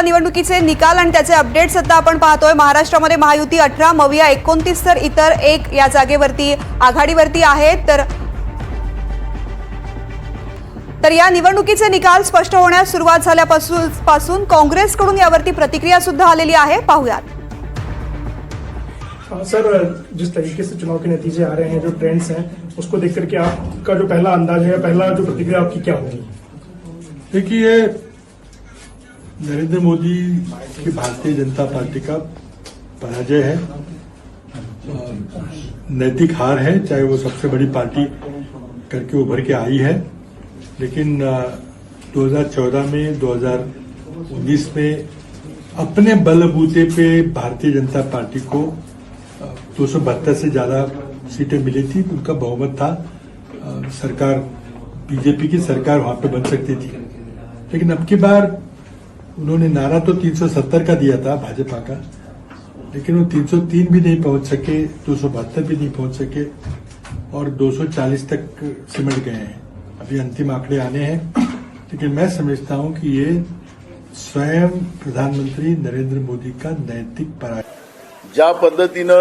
निवडणुकीचे निकाल आणि त्याचे अपडेट्स आता आपण पाहतोय। महाराष्ट्रामध्ये महायुती 18, मविया 29 तर इतर 1 या जागेवरती आघाडीवरती आहेत। तर या निवडणुकीचे निकाल स्पष्ट होण्यास सुरुवात झाल्यापासून काँग्रेसकडून यावरती प्रतिक्रिया सुद्धा आलेली आहे, पाहूयात। सर, जिस तरीके से चुनाव के नतीजे आ रहे हैं, जो ट्रेंड्स हैं, उसको देख करके आपका जो पहला अंदाज है, पहला जो प्रतिक्रिया आपकी क्या होगी? देखिए, नरेंद्र मोदी की भारतीय जनता पार्टी का पराजय है, नैतिक हार है। चाहे वो सबसे बड़ी पार्टी करके उभर के आई है, लेकिन 2014 में 2019 में अपने बलबूते पे भारतीय जनता पार्टी को 272 से ज्यादा सीटें मिली थी, उनका बहुमत था, सरकार बीजेपी की सरकार वहां पे बन सकती थी। लेकिन अब की बार उन्होंने नारा तो 370 का दिया था भाजपा का, लेकिन वो 303 भी नहीं पहुंच सके, 272 भी नहीं पहुंच सके और 240 तक सिमट गए हैं। अभी अंतिम आंकड़े आने हैं, लेकिन मैं समझता हूं कि ये स्वयं प्रधानमंत्री नरेंद्र मोदी का नैतिक पराजय। ज्या पद्धतीनं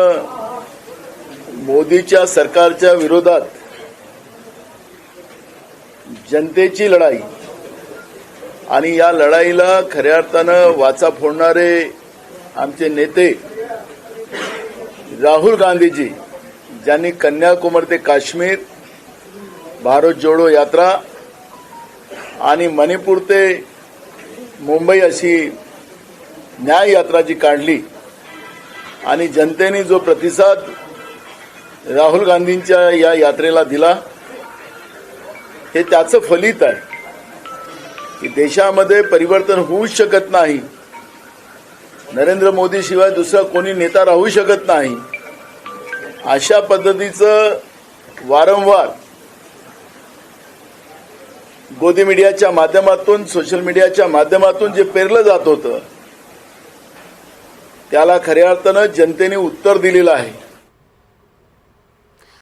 मोदीच्या सरकारच्या विरोधात जनतेची लढाई आणि या लढाईला खऱ्या अर्थानं वाचा फोडणारे आमचे नेते राहुल गांधीजी, ज्यांनी कन्याकुमारी ते काश्मीर, भारत जोडो यात्रा आणि मणिपूर ते मुंबई अशी न्याय यात्रा जी काढली आणि जनतेने जो प्रतिसाद राहुल गांधींच्या या यात्रेला दिला, हे त्याचं फलित आहे की देशामध्ये परिवर्तन होऊच शकत नाही, नरेंद्र मोदी शिवाय दुसरा कोणी नेता राहू शकत नाही, अशा पद्धतीचं वारंवार गोदी मीडियाच्या माध्यमातून, सोशल मीडियाच्या माध्यमातून जे पेरलं जात होतं, त्याला खऱ्या अर्थानं जनतेने उत्तर दिलेलं आहे।